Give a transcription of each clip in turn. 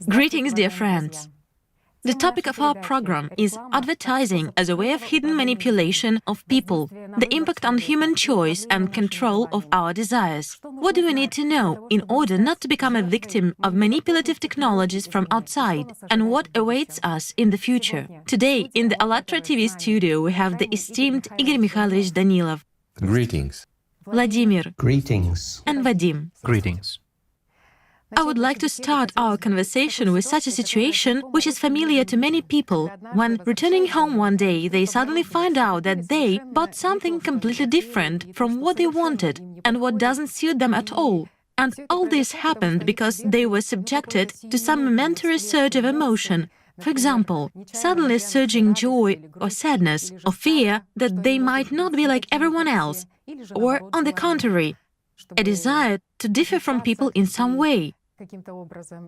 Greetings, dear friends! The topic of our program is advertising as a way of hidden manipulation of people, the impact on human choice and control of our desires. What do we need to know in order not to become a victim of manipulative technologies from outside, and what awaits us in the future? Today, in the АЛЛАТРА TV studio, we have the esteemed Igor Mikhailovich Danilov, Greetings. Vladimir, Greetings. and Vadim. Greetings. I would like to start our conversation with such a situation which is familiar to many people. When returning home one day, they suddenly find out that they bought something completely different from what they wanted and what doesn't suit them at all. And all this happened because they were subjected to some momentary surge of emotion. For example, suddenly surging joy or sadness or fear that they might not be like everyone else, or on the contrary, a desire to differ from people in some way.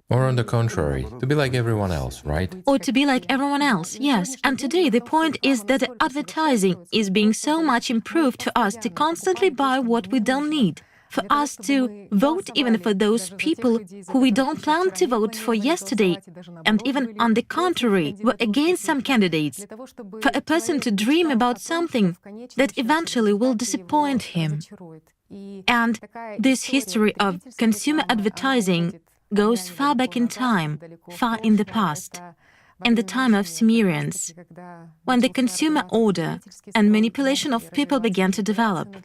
Or on the contrary, to be like everyone else, right? Or to be like everyone else, yes. And today the point is that advertising is being so much improved for us to constantly buy what we don't need, for us to vote even for those people who we don't plan to vote for yesterday, and even on the contrary, we're against some candidates, for a person to dream about something that eventually will disappoint him. And this history of consumer advertising goes far back in time, far in the past, in the time of Sumerians, when the consumer order and manipulation of people began to develop.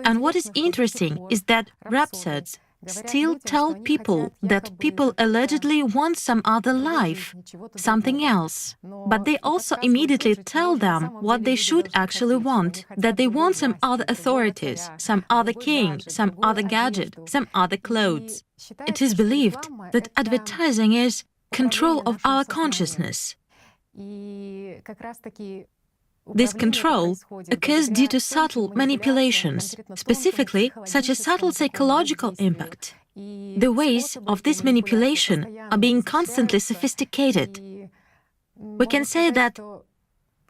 And what is interesting is that rhapsodes still tell people that people allegedly want some other life, something else. But they also immediately tell them what they should actually want, that they want some other authorities, some other king, some other gadget, some other clothes. It is believed that advertising is control of our consciousness. This control occurs due to subtle manipulations, specifically such as subtle psychological impact. The ways of this manipulation are being constantly sophisticated. We can say that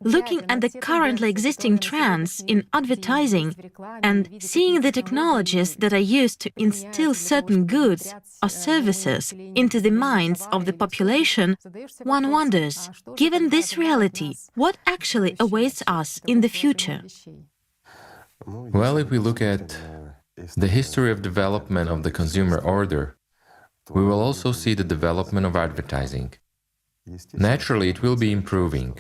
looking at the currently existing trends in advertising and seeing the technologies that are used to instill certain goods or services into the minds of the population, one wonders, given this reality, what actually awaits us in the future? Well, if we look at the history of development of the consumer order, we will also see the development of advertising. Naturally, it will be improving.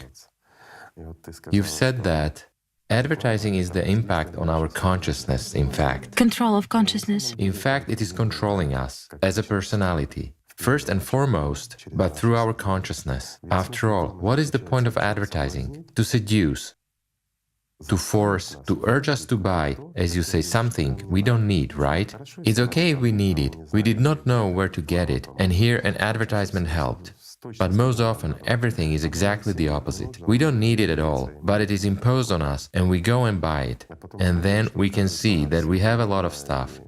You've said that advertising is the impact on our consciousness, in fact. Control of consciousness. In fact, it is controlling us as a personality, first and foremost, but through our consciousness. After all, what is the point of advertising? To seduce, to force, to urge us to buy, as you say, something we don't need, right? It's okay if we need it. We did not know where to get it, and here an advertisement helped. But most often, everything is exactly the opposite. We don't need it at all, but it is imposed on us, and we go and buy it. And then we can see that we have a lot of stuff.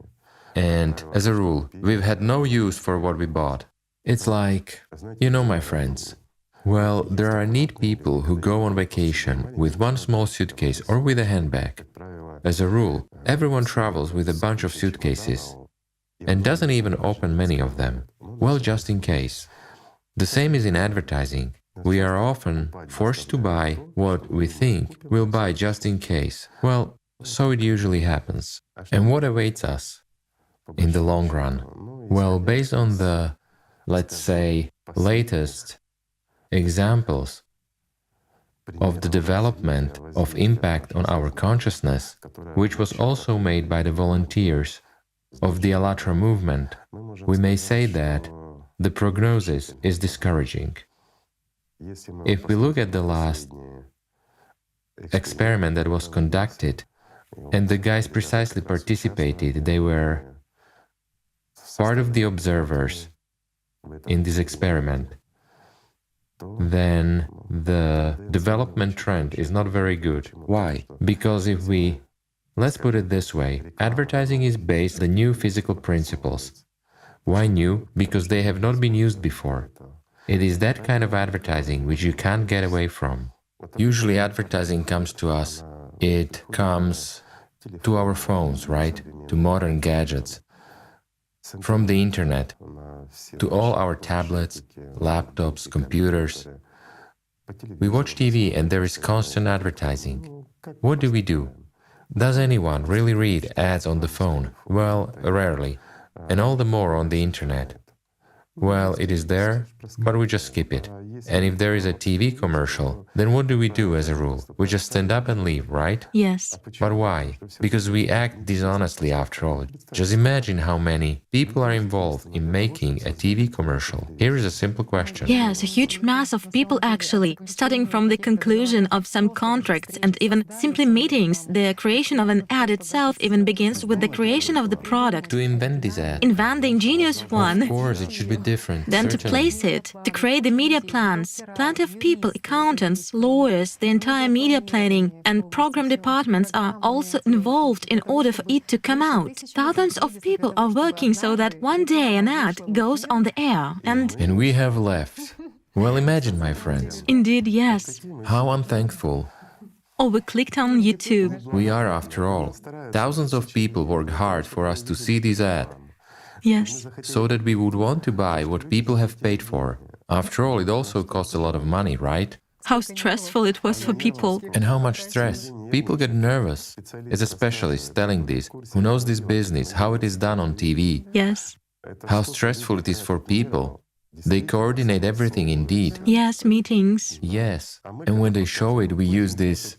And, as a rule, we've had no use for what we bought. It's like, you know, my friends, well, there are neat people who go on vacation with one small suitcase or with a handbag. As a rule, everyone travels with a bunch of suitcases and doesn't even open many of them. Well, just in case. The same is in advertising. We are often forced to buy what we think we'll buy just in case. Well, so it usually happens. And what awaits us in the long run? Well, based on the, let's say, latest examples of the development of impact on our consciousness, which was also made by the volunteers of the АЛЛАТРА movement, we may say that the prognosis is discouraging. If we look at the last experiment that was conducted, and the guys precisely participated, they were part of the observers in this experiment, then the development trend is not very good. Why? Because if we, let's put it this way, advertising is based on new physical principles. Why new? Because they have not been used before. It is that kind of advertising which you can't get away from. Usually advertising comes to us, it comes to our phones, right? To modern gadgets. from the internet to all our tablets, laptops, computers. We watch TV and there is constant advertising. What do we do? Does anyone really read ads on the phone? Well, rarely, and all the more on the internet. Well, it is there, but we just skip it. And if there is a TV commercial, then what do we do as a rule? We just stand up and leave, right? Yes. But why? Because we act dishonestly after all. Just imagine how many people are involved in making a TV commercial. Here is a simple question. Yes, a huge mass of people actually, starting from the conclusion of some contracts and even simply meetings. The creation of an ad itself even begins with the creation of the product. To invent this ad. Invent the ingenious one. Of course, it should be different. Then to certainly. place it, to create the media plans. Plenty of people, accountants, lawyers, the entire media planning and program departments are also involved in order for it to come out. Thousands of people are working so that one day an ad goes on the air and we have left. Well, imagine, my friends. indeed, yes. How unthankful Or we clicked on YouTube. we are after all. Thousands of people work hard for us to see this ad, Yes. so that we would want to buy what people have paid for. After all, it also costs a lot of money, right? How stressful it was for people. And how much stress. People get nervous. As a specialist telling this, who knows this business, how it is done on TV, Yes. how stressful it is for people. They coordinate everything indeed. Yes, meetings. Yes. And when they show it, we use this.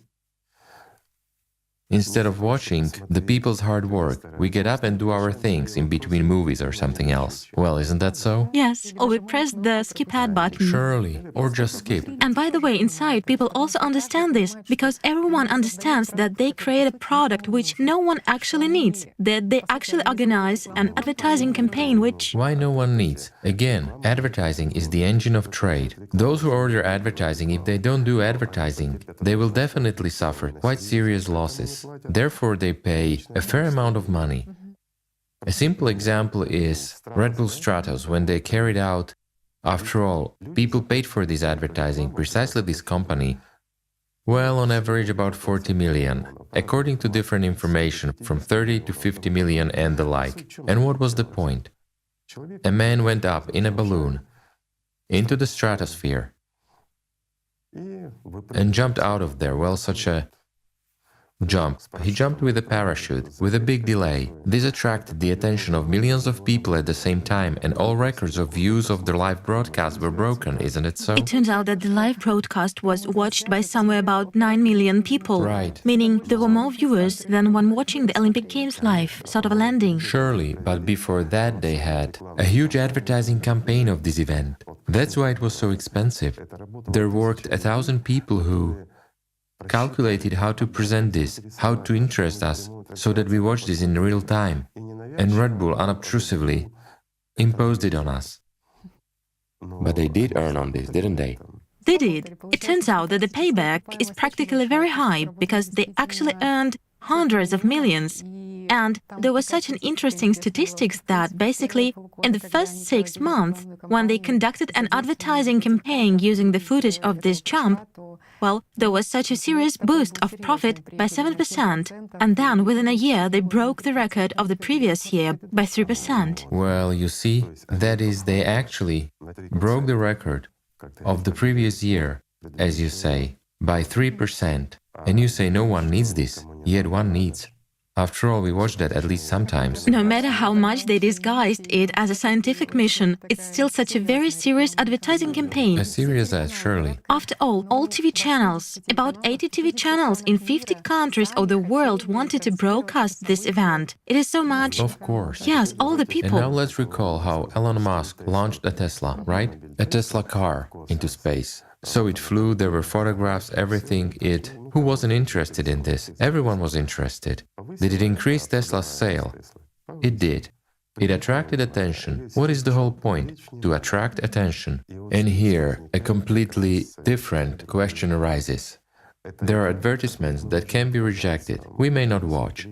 Instead of watching the people's hard work, we get up and do our things in between movies or something else. Well, isn't that so? Yes. Or we press the skip ad button. Surely. Or just skip. And by the way, inside, people also understand this, because everyone understands that they create a product which no one actually needs, that they actually organize an advertising campaign which... Why no one needs? Again, advertising is the engine of trade. Those who order advertising, if they don't do advertising, they will definitely suffer quite serious losses. Therefore, they pay a fair amount of money. A simple example is Red Bull Stratos when they carried out. After all, people paid for this advertising, precisely this company. Well, on average about 40 million, according to different information, from 30 to 50 million and the like. And what was the point? A man went up in a balloon into the stratosphere and jumped out of there. Well, such a jump. He jumped with a parachute, with a big delay. This attracted the attention of millions of people at the same time, and all records of views of the live broadcast were broken, isn't it so? It turns out that the live broadcast was watched by somewhere about 9 million people. Right. Meaning there were more viewers than when watching the Olympic Games live, sort of a landing. Surely, but before that they had a huge advertising campaign of this event. That's why it was so expensive. There worked 1,000 people who calculated how to present this, how to interest us, so that we watch this in real time. And Red Bull unobtrusively imposed it on us. But they did earn on this, didn't they? They did. It turns out that the payback is practically very high, because they actually earned hundreds of millions. And there was such an interesting statistics that basically in the first 6 months, when they conducted an advertising campaign using the footage of this jump, well, there was such a serious boost of profit by 7%, and then within a year they broke the record of the previous year by 3%. Well, you see, that is, they actually broke the record of the previous year, as you say, by 3%. And you say no one needs this, yet one needs. After all, we watch that at least sometimes. No matter how much they disguised it as a scientific mission, it's still such a very serious advertising campaign. A serious ad, surely. After all TV channels, about 80 TV channels in 50 countries of the world wanted to broadcast this event. It is so much... Of course. Yes, all the And people. now let's recall how Elon Musk launched a Tesla, right? A Tesla car into space. So it flew, there were photographs, everything. Who wasn't interested in this? Everyone was interested. Did it increase Tesla's sale? It did. It attracted attention. What is the whole point? To attract attention. And here, a completely different question arises. There are advertisements that can be rejected. We may not watch.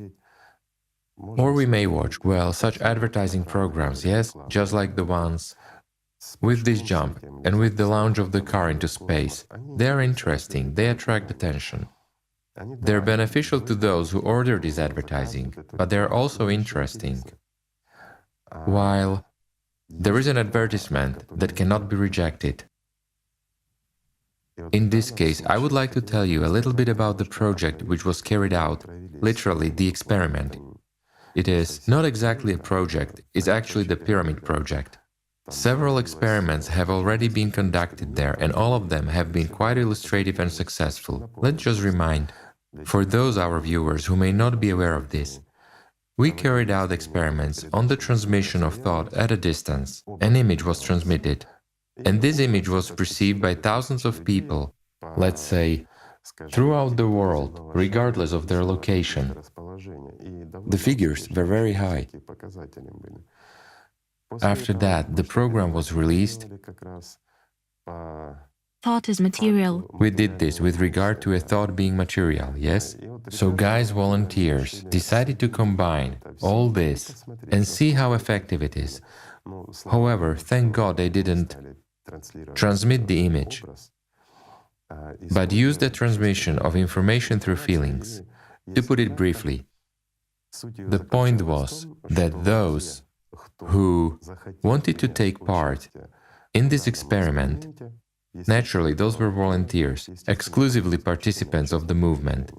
Or we may watch, well, such advertising programs, yes, just like the ones with this jump and with the launch of the car into space. They are interesting, they attract attention. They're beneficial to those who order this advertising, but they're also interesting. while there is an advertisement that cannot be rejected. In this case, I would like to tell you a little bit about the project which was carried out, literally the experiment. It is not exactly a project, it's actually the pyramid project. Several experiments have already been conducted there, and all of them have been quite illustrative and successful. Let's just remind, for those our viewers who may not be aware of this, we carried out experiments on the transmission of thought at a distance. An image was transmitted, and this image was perceived by thousands of people, let's say, throughout the world, regardless of their location. The figures were very high. After that, the program was released. Thought is material. We did this with regard to a thought being material, yes? So guys, volunteers, decided to combine all this and see how effective it is. However, thank God they didn't transmit the image, but used the transmission of information through feelings. To put it briefly, the point was that those who wanted to take part in this experiment, naturally those were volunteers, exclusively participants of the movement,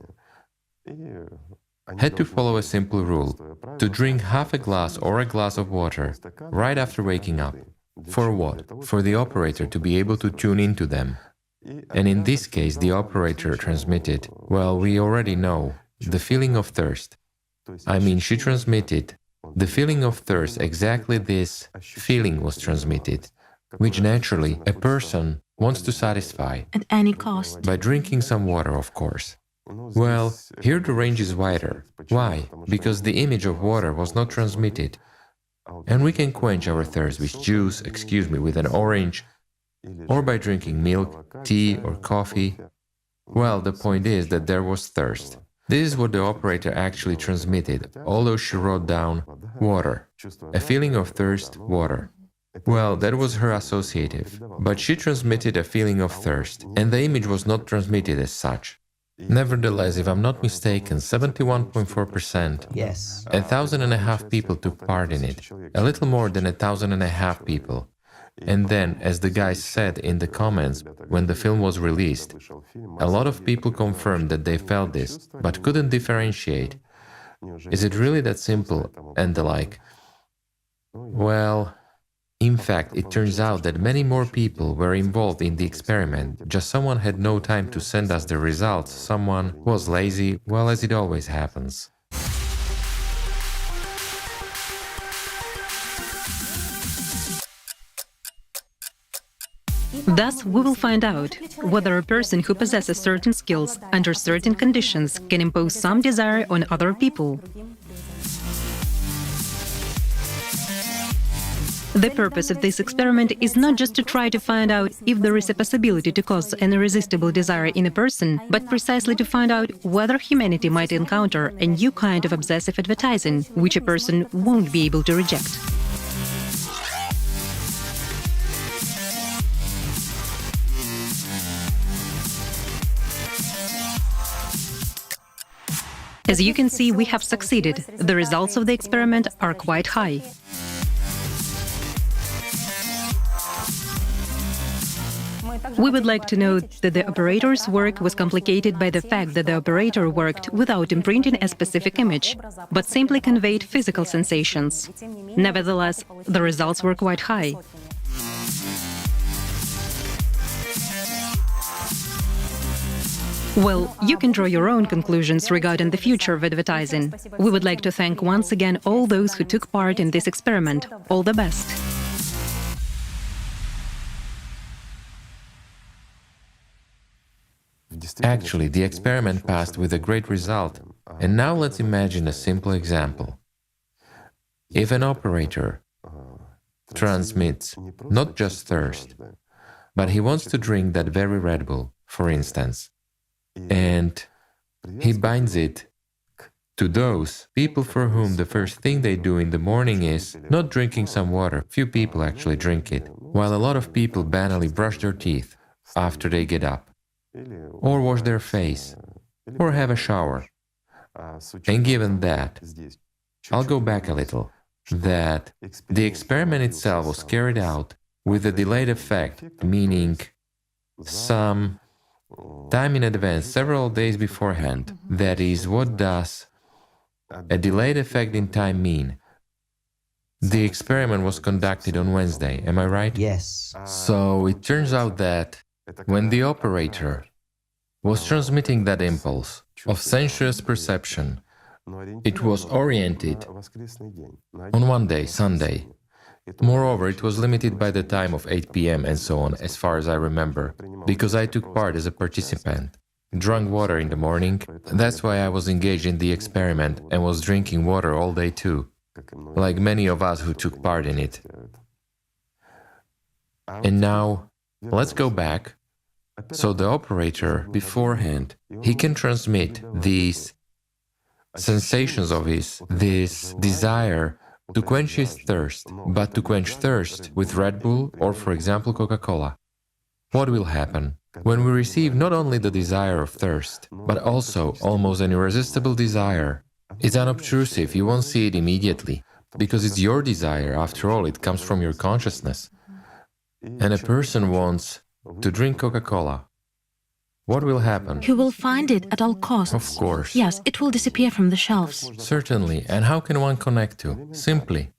had to follow a simple rule, to drink half a glass or a glass of water right after waking up. For what? For the operator to be able to tune into them. And in this case, the operator transmitted, well, we already know, the feeling of thirst. I mean, she transmitted the feeling of thirst, exactly this feeling was transmitted, which naturally a person wants to satisfy. At any cost. By drinking some water, of course. Well, here the range is wider. Why? Because the image of water was not transmitted. And we can quench our thirst with juice, with an orange, or by drinking milk, tea or coffee. Well, the point is that there was thirst. This is what the operator actually transmitted, although she wrote down water, a feeling of thirst, water. Well, that was her associative, but she transmitted a feeling of thirst, and the image was not transmitted as such. Nevertheless, if I'm not mistaken, 71.4%, Yes. 1,500 people took part in it, a little more than 1,500 people. And then, as the guys said in the comments when the film was released, a lot of people confirmed that they felt this, but couldn't differentiate. Is it really that simple? And the like. Well, in fact, it turns out that many more people were involved in the experiment, just someone had no time to send us the results, someone was lazy, well, as it always happens. Thus, we will find out whether a person who possesses certain skills under certain conditions can impose some desire on other people. The purpose of this experiment is not just to try to find out if there is a possibility to cause an irresistible desire in a person, but precisely to find out whether humanity might encounter a new kind of obsessive advertising, which a person won't be able to reject. As you can see, we have succeeded. The results of the experiment are quite high. We would like to note that the operator's work was complicated by the fact that the operator worked without imprinting a specific image, but simply conveyed physical sensations. Nevertheless, the results were quite high. Well, you can draw your own conclusions regarding the future of advertising. We would like to thank once again all those who took part in this experiment. All the best. Actually, the experiment passed with a great result. And now let's imagine a simple example. If an operator transmits not just thirst, but he wants to drink that very Red Bull, for instance, and he binds it to those people for whom the first thing they do in the morning is not drinking some water. Few people actually drink it, while a lot of people banally brush their teeth after they get up, or wash their face, or have a shower. And given that, I'll go back a little. that the experiment itself was carried out with a delayed effect, meaning some time in advance, several days beforehand. That is, what does a delayed effect in time mean? The experiment was conducted on Wednesday, am I right? Yes. So it turns out that when the operator was transmitting that impulse of sensuous perception, it was oriented on one day, Sunday. Moreover, it was limited by the time of 8 p.m. and so on, as far as I remember, because I took part as a participant. Drank water in the morning, that's why I was engaged in the experiment and was drinking water all day too, like many of us who took part in it. And now, let's go back. So the operator, beforehand, he can transmit these sensations of his, this desire to quench his thirst, but to quench thirst with Red Bull or, for example, Coca-Cola. What will happen? When we receive not only the desire of thirst, but also almost an irresistible desire, it's unobtrusive, you won't see it immediately, because it's your desire, after all, it comes from your consciousness. And a person wants to drink Coca-Cola. What will happen? He will find it at all costs. Of course. Yes, it will disappear from the shelves. Certainly. And how can one connect to? Simply.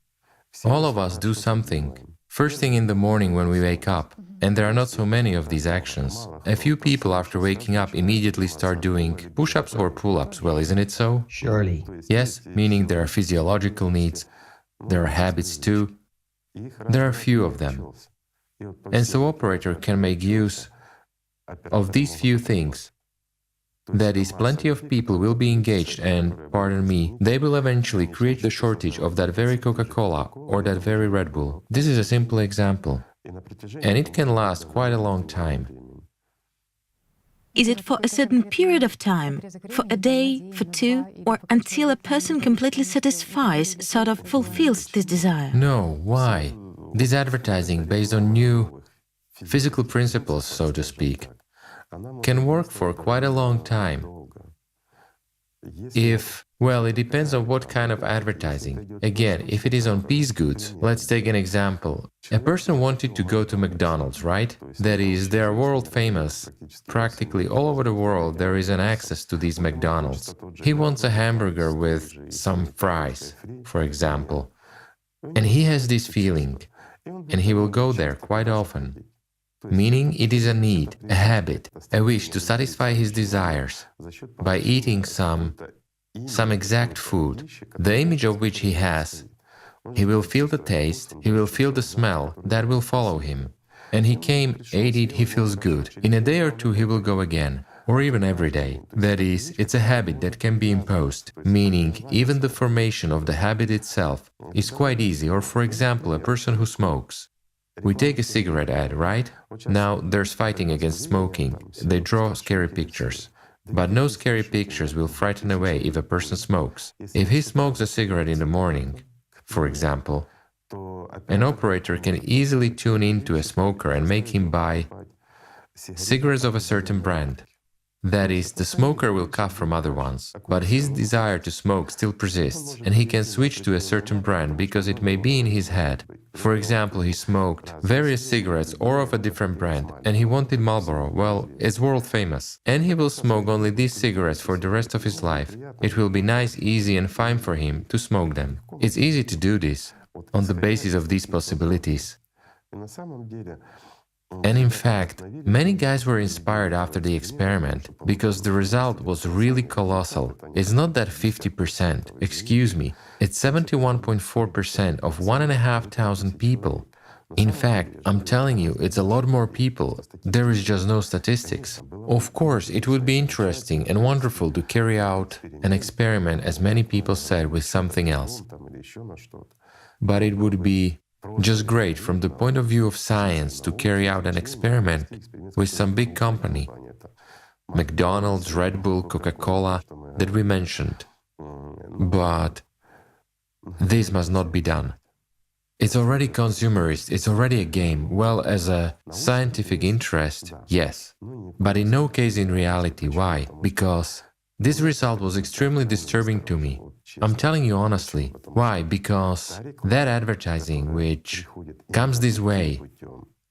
All of us do something first thing in the morning when we wake up. And there are not so many of these actions. A few people after waking up immediately start doing push-ups or pull-ups. Well, isn't it so? Surely. Yes, meaning there are physiological needs. There are habits too. There are few of them. And so operator can make use of these few things. That is, plenty of people will be engaged and, pardon me, they will eventually create the shortage of that very Coca-Cola or that very Red Bull. This is a simple example. And it can last quite a long time. Is it for a certain period of time? For a day, for two, or until a person completely satisfies, sort of fulfills this desire? No, why? This advertising based on new physical principles, so to speak, can work for quite a long time. Well, it depends on what kind of advertising. Again, if it is on piece goods, let's take an example. A person wanted to go to McDonald's, right? That is, they are world famous. Practically all over the world there is an access to these McDonald's. He wants a hamburger with some fries, for example. And he has this feeling, and he will go there quite often. Meaning it is a need, a habit, a wish to satisfy his desires by eating some exact food, the image of which he has. He will feel the taste, he will feel the smell, that will follow him. And he came, ate it, he feels good. In a day or two he will go again, or even every day. That is, it's a habit that can be imposed, meaning even the formation of the habit itself is quite easy. Or for example, a person who smokes. We take a cigarette ad, right? Now there's fighting against smoking. They draw scary pictures. But no scary pictures will frighten away if a person smokes. If he smokes a cigarette in the morning, for example, an operator can easily tune into a smoker and make him buy cigarettes of a certain brand. That is, the smoker will cut from other ones, but his desire to smoke still persists, and he can switch to a certain brand because it may be in his head. For example, he smoked various cigarettes or of a different brand, and he wanted Marlboro. Well, it's world famous, and he will smoke only these cigarettes for the rest of his life. It will be nice, easy and fine for him to smoke them. It's easy to do this on the basis of these possibilities. And in fact, many guys were inspired after the experiment because the result was really colossal. It's not that 50%, excuse me, it's 71.4% of 1,500 people. In fact, I'm telling you, it's a lot more people. There is just no statistics. Of course, it would be interesting and wonderful to carry out an experiment, as many people said, with something else. But it would be just great from the point of view of science to carry out an experiment with some big company, McDonald's, Red Bull, Coca-Cola, that we mentioned. But this must not be done. It's already consumerist, it's already a game. Well, as a scientific interest, yes. But in no case in reality. Why? Because this result was extremely disturbing to me. I'm telling you honestly. Why? Because that advertising which comes this way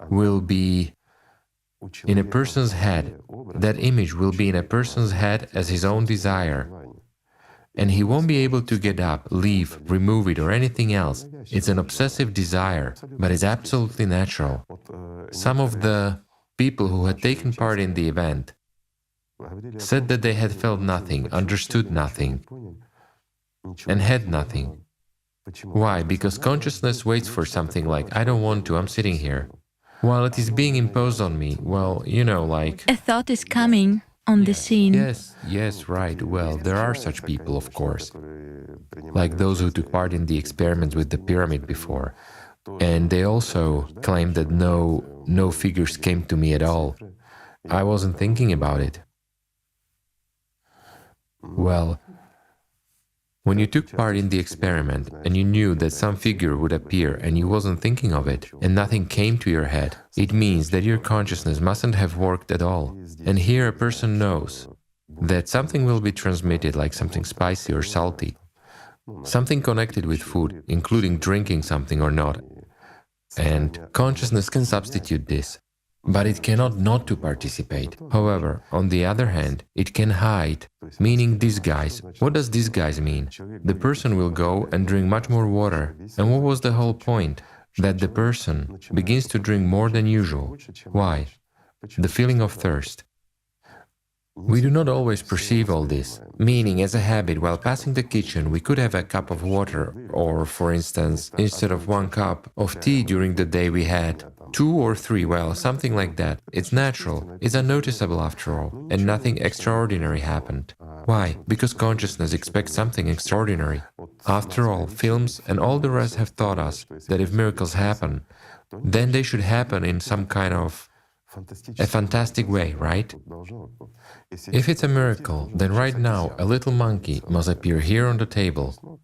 will be in a person's head. That image will be in a person's head as his own desire. And he won't be able to get up, leave, remove it or anything else. It's an obsessive desire, but it's absolutely natural. Some of the people who had taken part in the event said that they had felt nothing, understood nothing, and had nothing. Why? Because consciousness waits for something like, I don't want to, I'm sitting here. While it is being imposed on me, well, you know, like... A thought is coming on the scene. Yes, right. Well, there are such people, of course, like those who took part in the experiments with the pyramid before. And they also claimed that no figures came to me at all. I wasn't thinking about it. Well, when you took part in the experiment and you knew that some figure would appear and you wasn't thinking of it and nothing came to your head, it means that your consciousness mustn't have worked at all. And here a person knows that something will be transmitted, like something spicy or salty, something connected with food, including drinking something or not. And consciousness can substitute this. But it cannot not to participate. However, on the other hand, it can hide, meaning disguise. What does disguise mean? The person will go and drink much more water. And what was the whole point? That the person begins to drink more than usual. Why? The feeling of thirst. We do not always perceive all this, meaning as a habit, while passing the kitchen, we could have a cup of water, or, for instance, instead of 1 cup of tea during the day we had 2 or 3, well, something like that. It's natural, it's unnoticeable after all, and nothing extraordinary happened. Why? Because consciousness expects something extraordinary. After all, films and all the rest have taught us that if miracles happen, then they should happen in some kind of a fantastic way, right? If it's a miracle, then right now a little monkey must appear here on the table.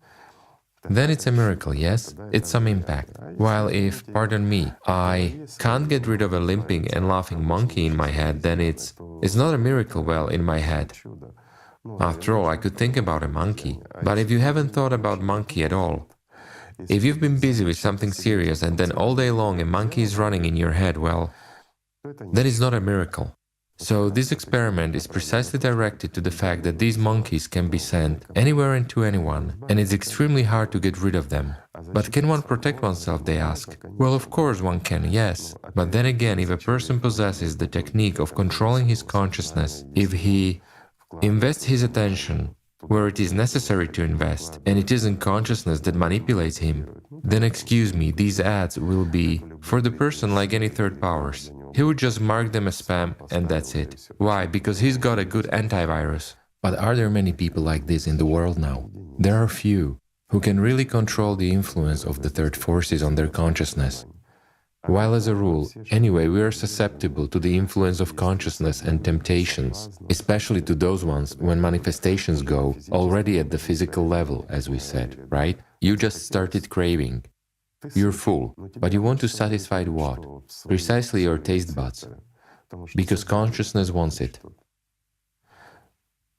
Then it's a miracle, yes? It's some impact. While if, pardon me, I can't get rid of a limping and laughing monkey in my head, then it's not a miracle, well, in my head. After all, I could think about a monkey. But if you haven't thought about monkey at all, if you've been busy with something serious and then all day long a monkey is running in your head, well, that is not a miracle. So this experiment is precisely directed to the fact that these monkeys can be sent anywhere and to anyone, and it's extremely hard to get rid of them. But can one protect oneself, they ask? Well, of course one can, yes. But then again, if a person possesses the technique of controlling his consciousness, if he invests his attention where it is necessary to invest, and it isn't consciousness that manipulates him, then excuse me, these ads will be for the person like any third powers. He would just mark them as spam and that's it. Why? Because he's got a good antivirus. But are there many people like this in the world now? There are few who can really control the influence of the third forces on their consciousness. While as a rule, anyway, we are susceptible to the influence of consciousness and temptations, especially to those ones when manifestations go already at the physical level, as we said, right? You just started craving. You're full, but you want to satisfy what? Precisely your taste buds, because consciousness wants it.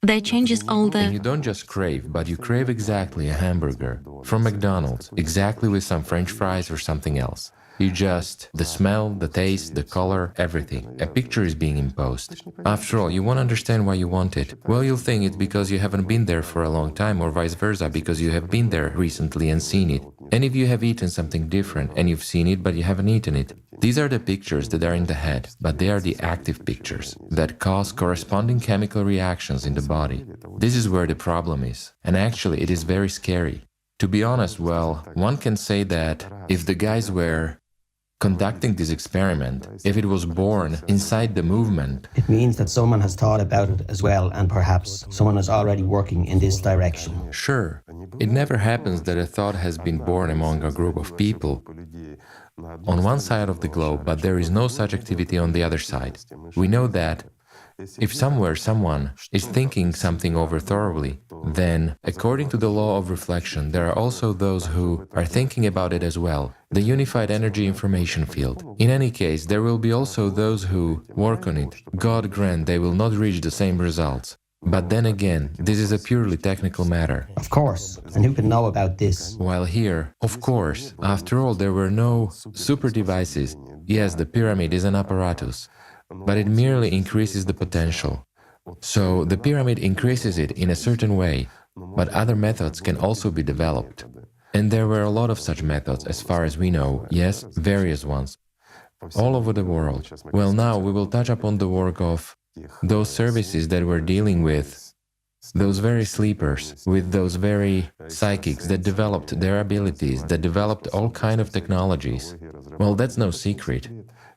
That changes all the... And you don't just crave, but you crave exactly a hamburger from McDonald's, exactly with some French fries or something else. You just, the smell, the taste, the color, everything. A picture is being imposed. After all, you won't understand why you want it. Well, you'll think it's because you haven't been there for a long time, or vice versa, because you have been there recently and seen it. And if you have eaten something different and you've seen it but you haven't eaten it, these are the pictures that are in the head, but they are the active pictures that cause corresponding chemical reactions in the body. This is where the problem is, and actually it is very scary. To be honest, well, one can say that if the guys were conducting this experiment, if it was born inside the movement, it means that someone has thought about it as well, and perhaps someone is already working in this direction. Sure, it never happens that a thought has been born among a group of people on one side of the globe, but there is no such activity on the other side. We know that if somewhere someone is thinking something over thoroughly, then, according to the law of reflection, there are also those who are thinking about it as well, the unified energy information field. In any case, there will be also those who work on it. God grant they will not reach the same results. But then again, this is a purely technical matter. Of course, and who can know about this? While here, of course, after all, there were no super devices. Yes, the pyramid is an apparatus, but it merely increases the potential. So the pyramid increases it in a certain way, but other methods can also be developed. And there were a lot of such methods, as far as we know, yes, various ones, all over the world. Well, now we will touch upon the work of those services that were dealing with those very sleepers, with those very psychics that developed their abilities, that developed all kind of technologies. Well, that's no secret.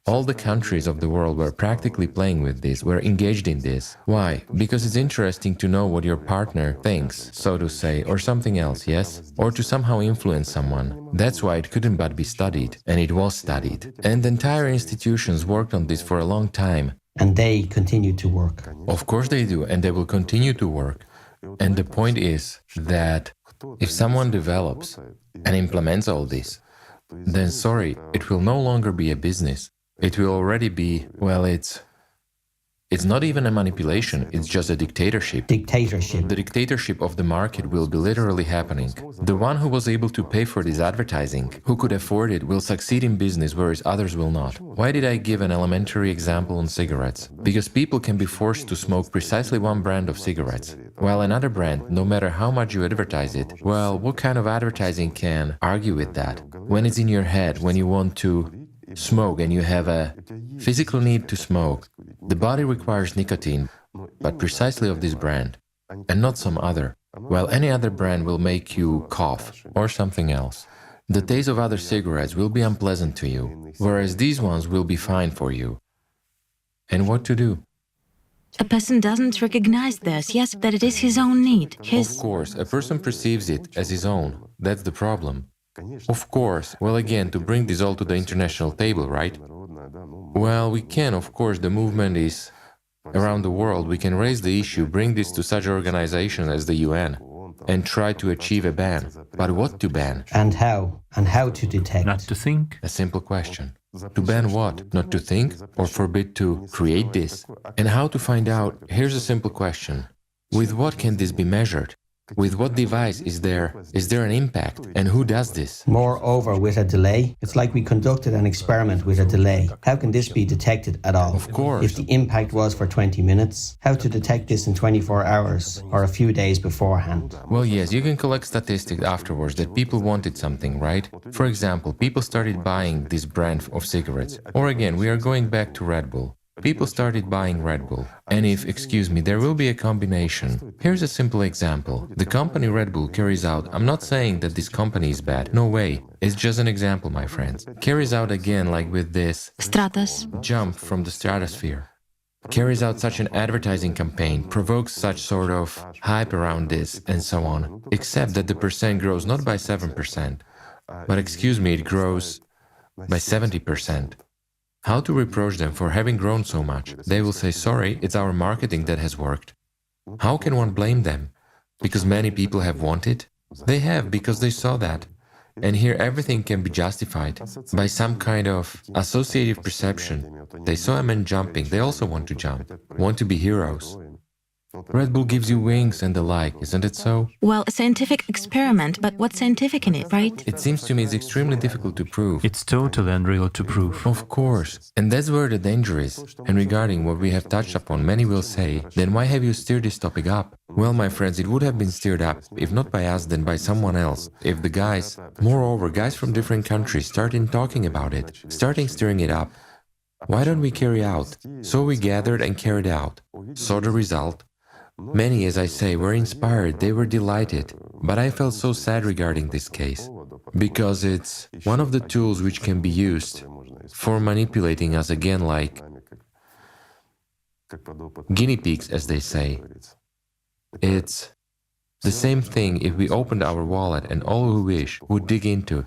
All the countries of the world were practically playing with this, were engaged in this. Why? Because it's interesting to know what your partner thinks, so to say, or something else, yes? Or to somehow influence someone. That's why it couldn't but be studied, and it was studied. And entire institutions worked on this for a long time. And they continue to work. Of course they do, and they will continue to work. And the point is that if someone develops and implements all this, then sorry, it will no longer be a business. It will already be, well, it's not even a manipulation, it's just a dictatorship. Dictatorship. The dictatorship of the market will be literally happening. The one who was able to pay for this advertising, who could afford it, will succeed in business, whereas others will not. Why did I give an elementary example on cigarettes? Because people can be forced to smoke precisely one brand of cigarettes, while another brand, no matter how much you advertise it, well, what kind of advertising can argue with that? When it's in your head, when you want to smoke and you have a physical need to smoke, the body requires nicotine, but precisely of this brand, and not some other. While any other brand will make you cough or something else. The taste of other cigarettes will be unpleasant to you, whereas these ones will be fine for you. And what to do? A person doesn't recognize this, yes, that it is his own need, Of course, a person perceives it as his own. That's the problem. Of course, well, again, to bring this all to the international table, right? Well, we can, of course, the movement is around the world. We can raise the issue, bring this to such organizations as the UN, and try to achieve a ban. But what to ban? And how? And how to detect? Not to think? A simple question. To ban what? Not to think? Or forbid to create this? And how to find out? Here's a simple question. With what can this be measured? With what device is there an impact? And who does this? Moreover, with a delay, it's like we conducted an experiment with a delay. How can this be detected at all? Of course. If the impact was for 20 minutes, how to detect this in 24 hours or a few days beforehand? Well, yes, you can collect statistics afterwards that people wanted something, right? For example, people started buying this brand of cigarettes. Or again, we are going back to Red Bull. People started buying Red Bull. And if, excuse me, there will be a combination. Here's a simple example. The company Red Bull carries out, I'm not saying that this company is bad, no way. It's just an example, my friends. Carries out again like with this Stratus. jump from the stratosphere. Carries out such an advertising campaign, provokes such sort of hype around this, and so on. Except that the percent grows not by 7%, but excuse me, it grows by 70%. How to reproach them for having grown so much? They will say, sorry, it's our marketing that has worked. How can one blame them? Because many people have wanted? They have, because they saw that. And here everything can be justified by some kind of associative perception. They saw a man jumping, they also want to jump, want to be heroes. Red Bull gives you wings and the like, isn't it so? Well, a scientific experiment, but what's scientific in it, right? It seems to me it's extremely difficult to prove. It's totally unreal to prove. Of course. And that's where the danger is. And regarding what we have touched upon, many will say, then why have you steered this topic up? Well, my friends, it would have been steered up, if not by us, then by someone else. If the guys, moreover, guys from different countries, started talking about it, starting steering it up. Why don't we carry out? So we gathered and carried out. Saw the result. Many, as I say, were inspired, they were delighted, but I felt so sad regarding this case, because it's one of the tools which can be used for manipulating us again like guinea pigs, as they say. It's the same thing if we opened our wallet and all who wish would dig into it.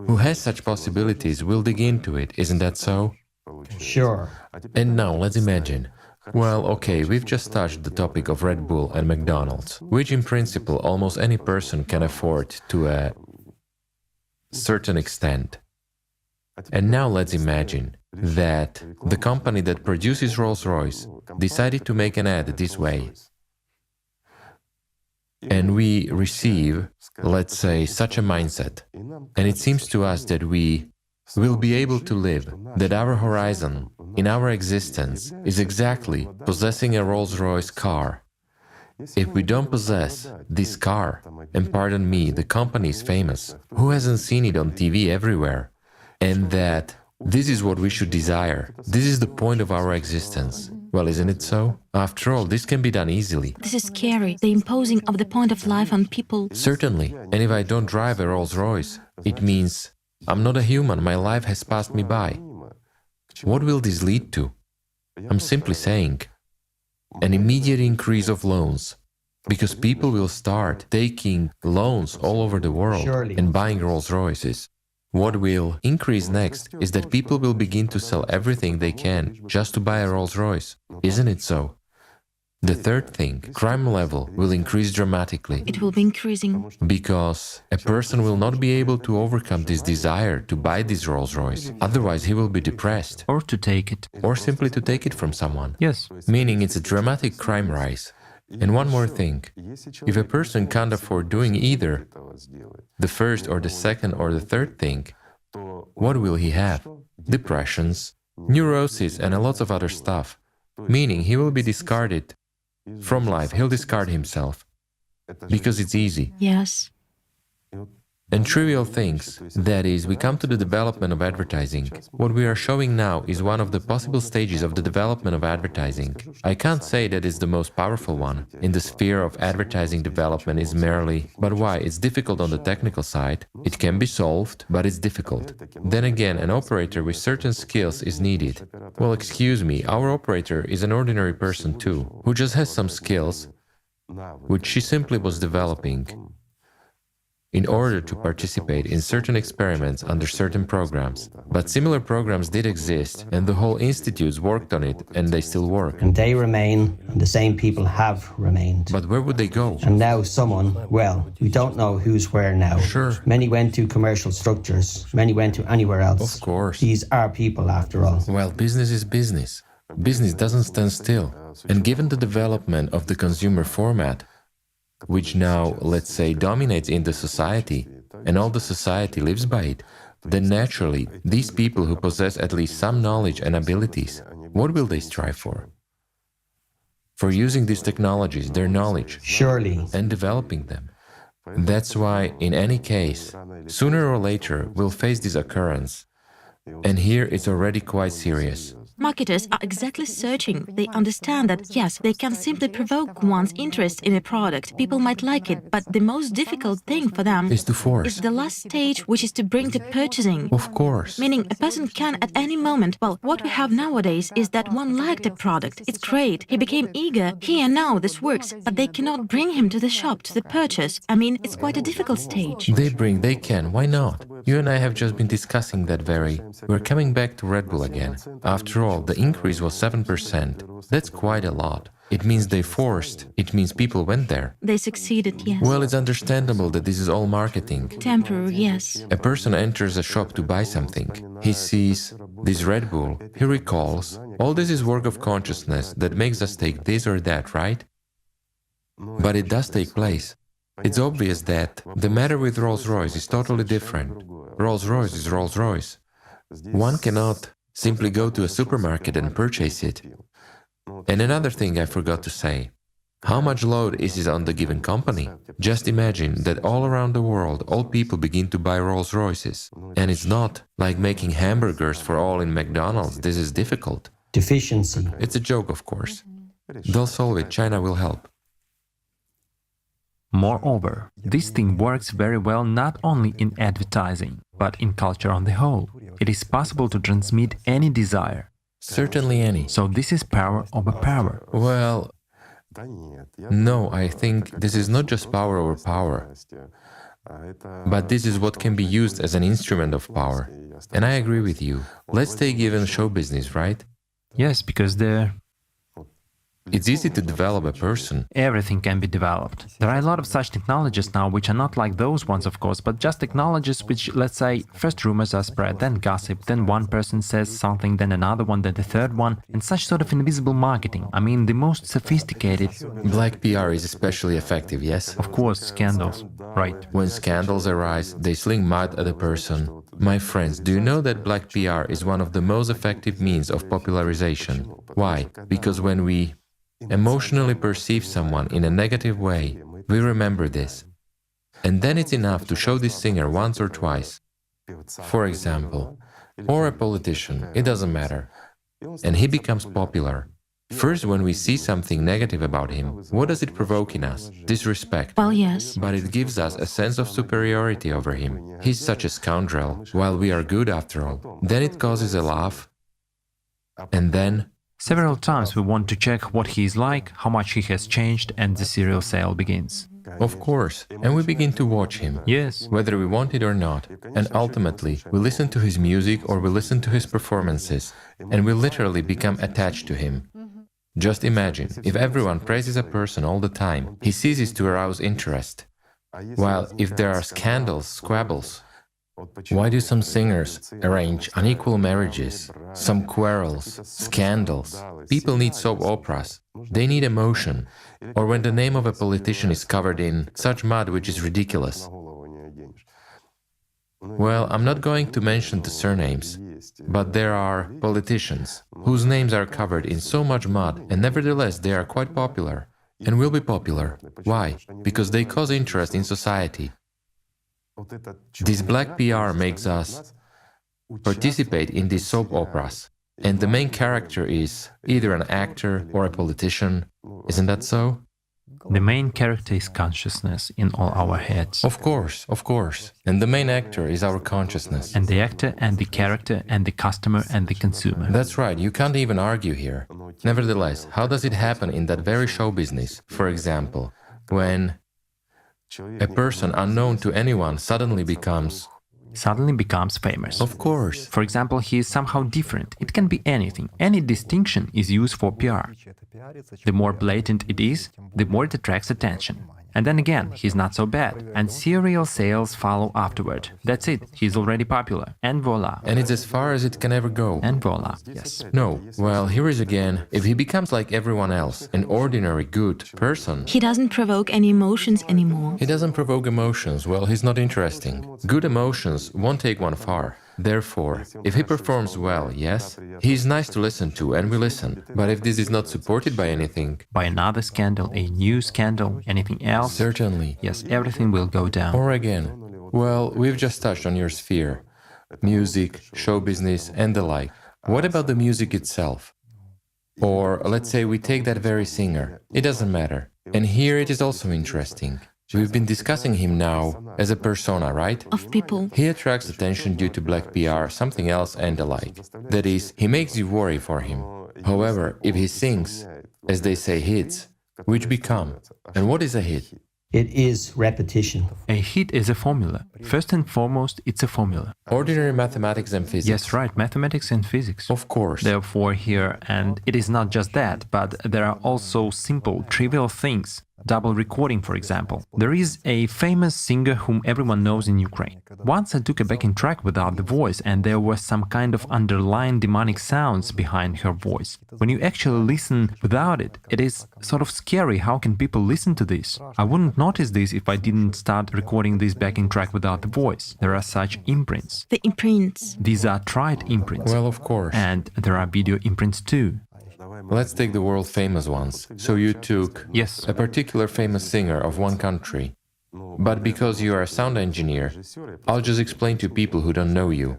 Who has such possibilities will dig into it, isn't that so? Sure. And now let's imagine. Well, okay, we've just touched the topic of Red Bull and McDonald's, which in principle almost any person can afford to a certain extent. And now let's imagine that the company that produces Rolls-Royce decided to make an ad this way. and we receive, let's say, such a mindset. And it seems to us that we will be able to live, that our horizon in our existence is exactly possessing a Rolls-Royce car. If we don't possess this car, and pardon me, the company is famous, who hasn't seen it on TV everywhere? And that this is what we should desire. This is the point of our existence. Well, isn't it so? After all, this can be done easily. This is scary, the imposing of the point of life on people. Certainly. And if I don't drive a Rolls-Royce, it means I'm not a human, my life has passed me by. What will this lead to? I'm simply saying, an immediate increase of loans, because people will start taking loans all over the world and buying Rolls-Royces. What will increase next is that people will begin to sell everything they can just to buy a Rolls-Royce. Isn't it so? The third thing, crime level will increase dramatically. It will be increasing. Because a person will not be able to overcome this desire to buy this Rolls-Royce. Otherwise, he will be depressed. Or to take it. Or simply to take it from someone. Yes. Meaning it's a dramatic crime rise. And one more thing, if a person can't afford doing either the first or the second or the third thing, what will he have? Depressions, neuroses and a lot of other stuff. Meaning he will be discarded from life, he'll discard himself. Because it's easy. Yes. And trivial things, that is, we come to the development of advertising. What we are showing now is one of the possible stages of the development of advertising. I can't say that it's the most powerful one. In the sphere of advertising development is merely, but why? It's difficult on the technical side. It can be solved, but it's difficult. Then again, an operator with certain skills is needed. Well, excuse me, our operator is an ordinary person too, who just has some skills, which she simply was developing in order to participate in certain experiments under certain programs. But similar programs did exist, and the whole institutes worked on it, and they still work. And they remain, and the same people have remained. But where would they go? And now someone, well, we don't know who's where now. Sure. Many went to commercial structures, many went to anywhere else. Of course. These are people, after all. Well, business is business. Business doesn't stand still. And given the development of the consumer format, which now, let's say, dominates in the society, and all the society lives by it, then naturally, these people who possess at least some knowledge and abilities, what will they strive for? For using these technologies, their knowledge, Surely. and developing them. That's why, in any case, sooner or later, we'll face this occurrence. And here it's already quite serious. Marketers are exactly searching. They understand that, yes, they can simply provoke one's interest in a product. People might like it, but the most difficult thing for them Is to force. is the last stage, which is to bring to purchasing. Of course. Meaning a person can at any moment, well, what we have nowadays is that one liked a product, it's great, he became eager, here now this works, but they cannot bring him to the shop, to the purchase. I mean, it's quite a difficult stage. They can, why not? You and I have just been discussing that very... We're coming back to Red Bull again. After all, the increase was 7%. That's quite a lot. It means they forced. It means people went there. They succeeded, yes. Well, it's understandable that this is all marketing. Temporary, yes. A person enters a shop to buy something. He sees this Red Bull. He recalls, all this is work of consciousness that makes us take this or that, right? But it does take place. It's obvious that the matter with Rolls-Royce is totally different. Rolls-Royce is Rolls-Royce. One cannot simply go to a supermarket and purchase it. And another thing I forgot to say. How much load is it on the given company? Just imagine that all around the world, all people begin to buy Rolls-Royces. And it's not like making hamburgers for all in McDonald's. This is difficult. Deficiency. It's a joke, of course. They'll solve it. China will help. Moreover, this thing works very well not only in advertising, but in culture on the whole. It is possible to transmit any desire. Certainly any. So this is power over power. Well, no, I think this is not just power over power, but this is what can be used as an instrument of power. And I agree with you. Let's take even show business, right? Yes, because It's easy to develop a person. Everything can be developed. There are a lot of such technologies now which are not like those ones, of course, but just technologies which, let's say, first rumors are spread, then gossip, then one person says something, then another one, then the third one, and such sort of invisible marketing. I mean, the most sophisticated... Black PR is especially effective, yes? Of course, scandals. Right. When scandals arise, they sling mud at a person. My friends, do you know that black PR is one of the most effective means of popularization? Why? Because when we emotionally perceive someone in a negative way, we remember this. And then it's enough to show this singer once or twice. For example, or a politician, it doesn't matter. And he becomes popular. First, when we see something negative about him, what does it provoke in us? Disrespect. Well, yes. But it gives us a sense of superiority over him. He's such a scoundrel, while we are good after all. Then it causes a laugh. And then... Several times we want to check what he is like, how much he has changed, and the serial sale begins. Of course, and we begin to watch him. Yes. Whether we want it or not. And ultimately, we listen to his music or we listen to his performances, and we literally become attached to him. Just imagine, if everyone praises a person all the time, he ceases to arouse interest. While if there are scandals, squabbles, why do some singers arrange unequal marriages, some quarrels, scandals? People need soap operas. They need emotion. Or when the name of a politician is covered in such mud which is ridiculous. Well, I'm not going to mention the surnames, but there are politicians whose names are covered in so much mud, and nevertheless they are quite popular, and will be popular. Why? Because they cause interest in society. This black PR makes us participate in these soap operas, and the main character is either an actor or a politician. Isn't that so? The main character is consciousness in all our heads. Of course. And the main actor is our consciousness. And the actor and the character and the customer and the consumer. That's right, you can't even argue here. Nevertheless, how does it happen in that very show business? For example, when a person unknown to anyone suddenly becomes famous. Of course. For example, he is somehow different. It can be anything. Any distinction is used for PR. The more blatant it is, the more it attracts attention. And then again, he's not so bad. And serial sales follow afterward. That's it. He's already popular. And voila. And it's as far as it can ever go. And voila. Yes. No. Well, here is again, if he becomes like everyone else, an ordinary, good person... He doesn't provoke any emotions anymore. He doesn't provoke emotions. Well, he's not interesting. Good emotions won't take one far. Therefore, if he performs well, yes, he is nice to listen to and we listen. But if this is not supported by anything... By another scandal, a new scandal, anything else... Certainly. Yes, everything will go down. Or again, well, we've just touched on your sphere. Music, show business and the like. What about the music itself? Or let's say we take that very singer. It doesn't matter. And here it is also interesting. We've been discussing him now as a persona, right? Of people. He attracts attention due to black PR, something else and the like. That is, he makes you worry for him. However, if he sings, as they say, hits, which become, and what is a hit? It is repetition. A hit is a formula. First and foremost, it's a formula. Ordinary mathematics and physics. Yes, right, mathematics and physics. Of course. Therefore here, and it is not just that, but there are also simple, trivial things. Double recording, for example. There is a famous singer whom everyone knows in Ukraine. Once I took a backing track without the voice, and there were some kind of underlying demonic sounds behind her voice. When you actually listen without it, it is sort of scary. How can people listen to this? I wouldn't notice this if I didn't start recording this backing track without the voice. There are such imprints. The imprints. These are tried imprints. Well, of course. And there are video imprints too. Let's take the world famous ones. So you took Yes. a particular famous singer of one country. But because you are a sound engineer, I'll just explain to people who don't know you.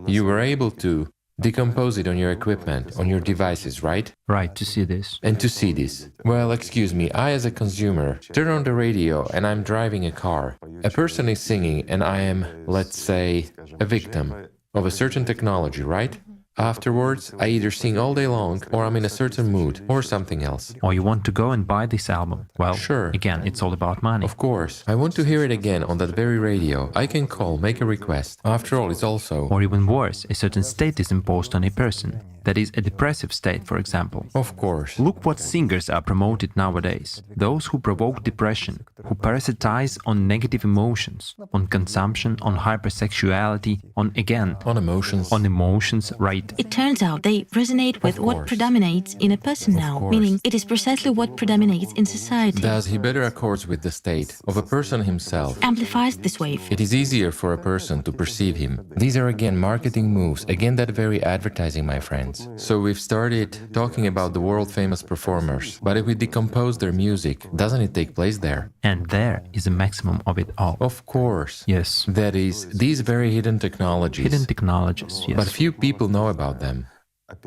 You were able to decompose it on your equipment, on your devices, right? Right, to see this. And to see this. Well, excuse me, I as a consumer turn on the radio and I'm driving a car. A person is singing and I am, let's say, a victim of a certain technology, right? Afterwards, I either sing all day long, or I'm in a certain mood, or something else. Or you want to go and buy this album. Well, Sure. again, it's all about money. Of course. I want to hear it again on that very radio. I can call, make a request. After all, it's also... Or even worse, a certain state is imposed on a person. That is, a depressive state, for example. Of course. Look what singers are promoted nowadays. Those who provoke depression, who parasitize on negative emotions, on consumption, on hypersexuality, on emotions. On emotions, right? It turns out they resonate with what course. predominates in a person now, course. meaning it is precisely what predominates in society. Thus, he better accords with the state of a person himself. Amplifies this wave. It is easier for a person to perceive him. These are again marketing moves, again that very advertising, my friends. So we've started talking about the world-famous performers, but if we decompose their music, doesn't it take place there? And there is a maximum of it all. Of course. Yes. That is, these very hidden technologies. Hidden technologies, yes. But few people know about them.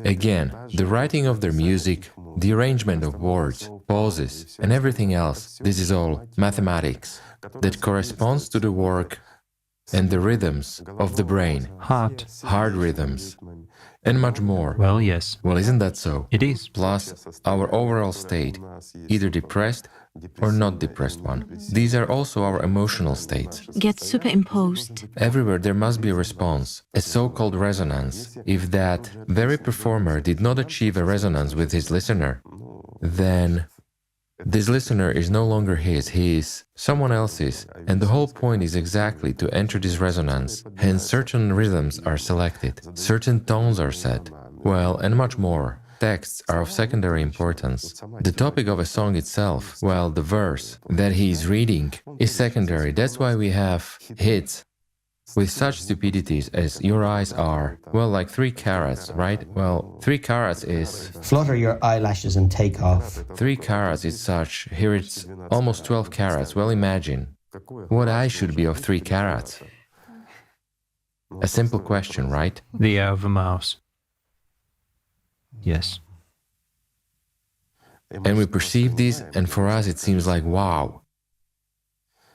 Again, the writing of their music, the arrangement of words, pauses, and everything else, this is all mathematics that corresponds to the work and the rhythms of the brain, hard rhythms, and much more. Well, yes. Well, isn't that so? It is. Plus, our overall state, either depressed or not depressed one. These are also our emotional states. Gets superimposed. Everywhere there must be a response, a so-called resonance. If that very performer did not achieve a resonance with his listener, then this listener is no longer his, he is someone else's, and the whole point is exactly to enter this resonance. Hence certain rhythms are selected, certain tones are set, well, and much more. Texts are of secondary importance. The topic of a song itself, well, the verse that he is reading, is secondary. That's why we have hits with such stupidities as your eyes are, well, like 3 carats, right? Well, 3 carats is... Flutter your eyelashes and take off. 3 carats is such, here it's almost 12 carats. Well, imagine, what eye should be of 3 carats? A simple question, right? The eye of a mouse. Yes. And we perceive this, and for us it seems like, wow.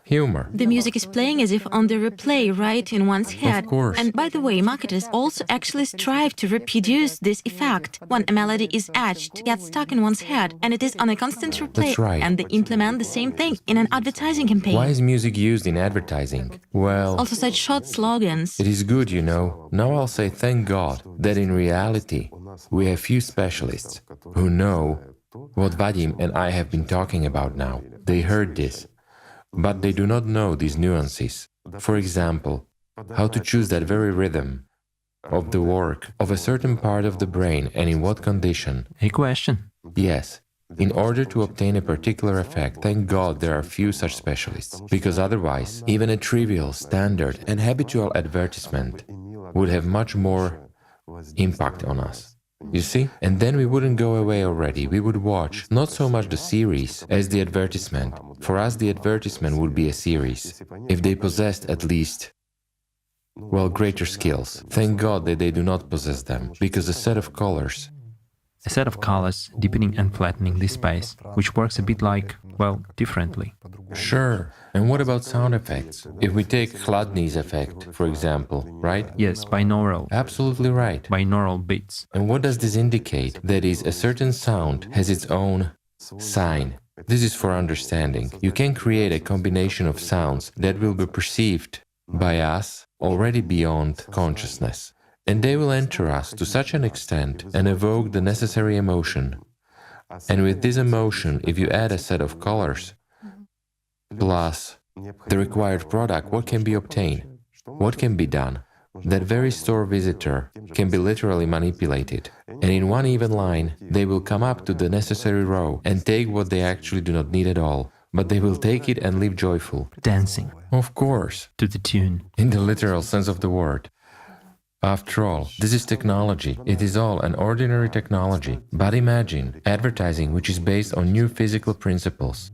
Humor. The music is playing as if on the replay right in one's head. Of course. And by the way, marketers also actually strive to reproduce this effect. When a melody is etched, gets stuck in one's head, and it is on a constant replay. That's right. And they implement the same thing in an advertising campaign. Why is music used in advertising? Well, Also such short slogans. it is good, you know. Now I'll say thank God that in reality we have few specialists who know what Vadim and I have been talking about now. They heard this, but they do not know these nuances. For example, how to choose that very rhythm of the work of a certain part of the brain and in what condition. A question. Yes, in order to obtain a particular effect, thank God there are few such specialists, because otherwise, even a trivial, standard and habitual advertisement would have much more impact on us. You see? And then we wouldn't go away already, we would watch not so much the series as the advertisement. For us the advertisement would be a series, if they possessed at least, well, greater skills. Thank God that they do not possess them, because a set of colors, A set of colors deepening and flattening the space, which works a bit like, well, differently. sure. And what about sound effects? If we take Chladny's effect, for example, right? Yes, binaural. Absolutely right. Binaural beats. And what does this indicate? That is, a certain sound has its own sign. This is for understanding. You can create a combination of sounds that will be perceived by us already beyond consciousness. And they will enter us to such an extent and evoke the necessary emotion. And with this emotion, if you add a set of colors, plus the required product, what can be obtained? What can be done? That very store visitor can be literally manipulated. And in one even line, they will come up to the necessary row and take what they actually do not need at all. But they will take it and live joyful. Dancing. Of course. To the tune. In the literal sense of the word. After all, this is technology. It is all an ordinary technology. But imagine advertising which is based on new physical principles.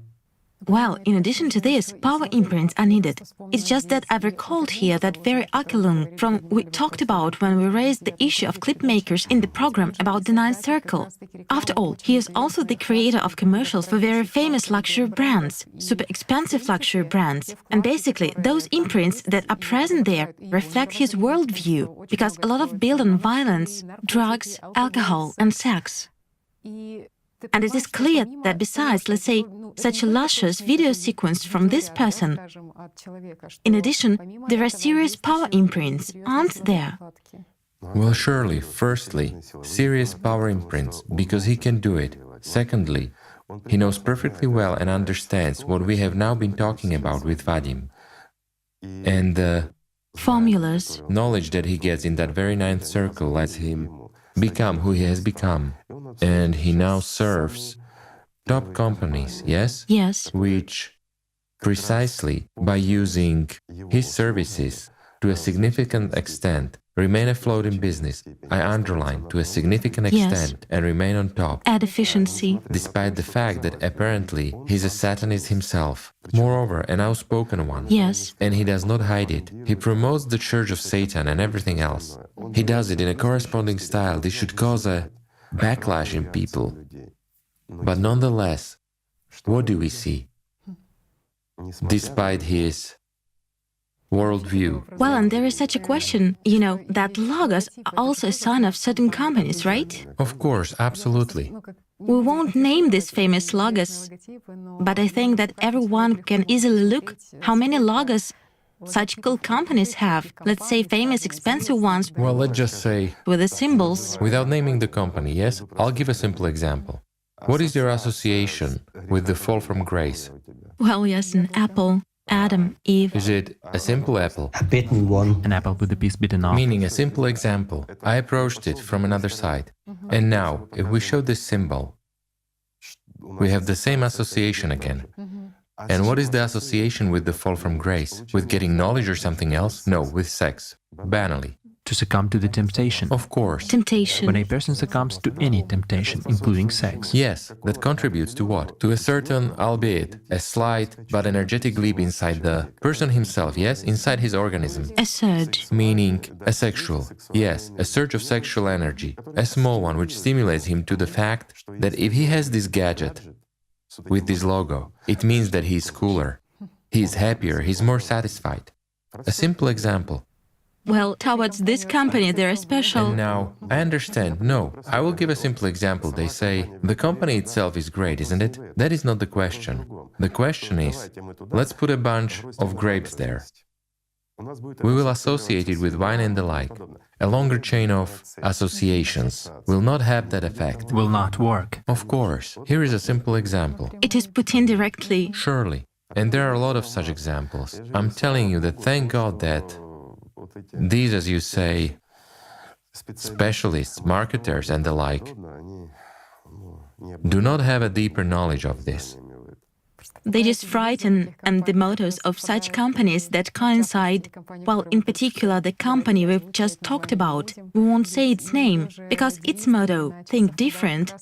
Well, in addition to this, power imprints are needed. It's just that I've recalled here that very Akelung from we talked about when we raised the issue of clip makers in the program about the ninth circle. After all, he is also the creator of commercials for very famous luxury brands, super expensive luxury brands. And basically, those imprints that are present there reflect his worldview, because a lot of built on violence, drugs, alcohol and sex. And it is clear that besides, let's say, such a luscious video sequence from this person, in addition, there are serious power imprints, aren't there? Well, surely, firstly, serious power imprints, because he can do it. Secondly, he knows perfectly well and understands what we have now been talking about with Vadim. And the Formulas. knowledge that he gets in that very ninth circle lets him become who he has become. And he now serves top companies, yes? Yes. Which, precisely by using his services to a significant extent, remain afloat in business. I underline, to a significant extent, and remain on top. Add efficiency. Despite the fact that apparently he's a Satanist himself. Moreover, an outspoken one. Yes. And he does not hide it. He promotes the Church of Satan and everything else. He does it in a corresponding style. This should cause a backlash in people. But nonetheless, what do we see? Despite his worldview. Well, and there is such a question, that logos are also a sign of certain companies, right? Of course, absolutely. We won't name these famous logos, but I think that everyone can easily look how many logos such cool companies have. Let's say famous, expensive ones Well, let's just say, with the symbols. without naming the company, yes? I'll give a simple example. What is your association with the fall from grace? Well, yes, an apple, Adam, Eve. Is it a simple apple? A bitten one. An apple with the piece bitten off. Meaning a simple example. I approached it from another side. And now, if we show this symbol, we have the same association again. And what is the association with the fall from grace? With getting knowledge or something else? No, with sex. Banally. To succumb to the temptation. Of course. Temptation. When a person succumbs to any temptation, including sex. Yes, that contributes to what? To a certain, albeit a slight but energetic leap inside the person himself, yes? Inside his organism. A surge. Meaning a sexual, yes, a surge of sexual energy. A small one which stimulates him to the fact that if he has this gadget with this logo, it means that he is cooler, he is happier, he is more satisfied. A simple example. Well, towards this company, there are special... And now, I understand, no, I will give a simple example. They say, the company itself is great, isn't it? That is not the question. The question is, let's put a bunch of grapes there. We will associate it with wine and the like. A longer chain of associations will not have that effect. Will not work. Of course, here is a simple example. It is put in directly. Surely. And there are a lot of such examples. I'm telling you that thank God that these, as you say, specialists, marketers and the like, do not have a deeper knowledge of this. They just frighten the mottos of such companies that coincide, well, in particular the company we've just talked about. We won't say its name, because its motto, think different,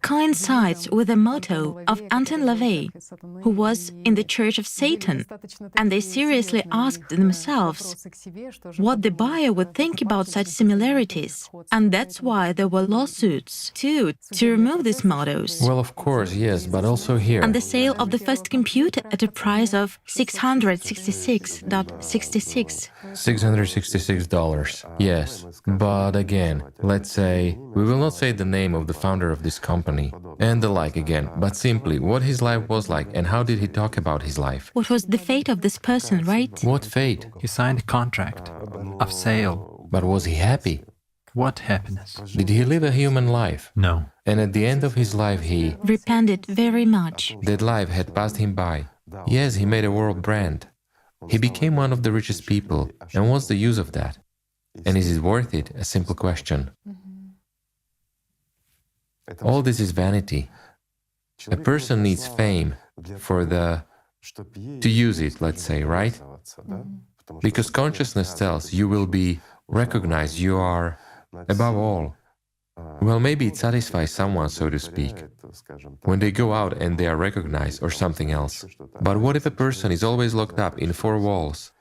coincides with the motto of Anton LaVey, who was in the Church of Satan, and they seriously asked themselves what the buyer would think about such similarities. And that's why there were lawsuits, too, to remove these mottos. Well, of course, yes, but also here. And the sale of the first computer at a price of $666.66. $666, yes. But again, let's say, we will not say the name of the founder of this company and the like again, but simply what his life was like and how did he talk about his life. What was the fate of this person, right? What fate? He signed a contract of sale. But was he happy? What happiness? Did he live a human life? No. And at the end of his life he... Repented very much. That life had passed him by. Yes, he made a world brand. He became one of the richest people. And what's the use of that? And is it worth it? A simple question. All this is vanity. A person needs fame to use it, let's say, right? Because consciousness tells you will be recognized, you are, above all, Well, maybe it satisfies someone, so to speak, when they go out and they are recognized or something else. But what if a person is always locked up in four walls?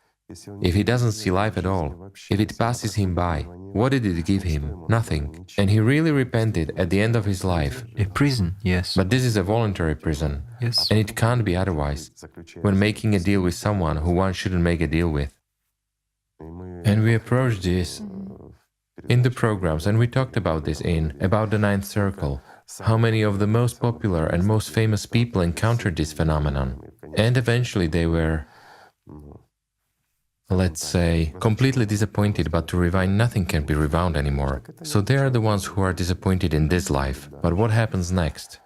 If he doesn't see life at all, if it passes him by, what did it give him? Nothing. And he really repented at the end of his life. A prison, yes. But this is a voluntary prison. Yes. And it can't be otherwise when making a deal with someone who one shouldn't make a deal with. And we approached this in the programs, and we talked about this about the ninth circle, how many of the most popular and most famous people encountered this phenomenon. And eventually they were, let's say, completely disappointed, but to rewind, nothing can be rewound anymore. So they are the ones who are disappointed in this life. But what happens next?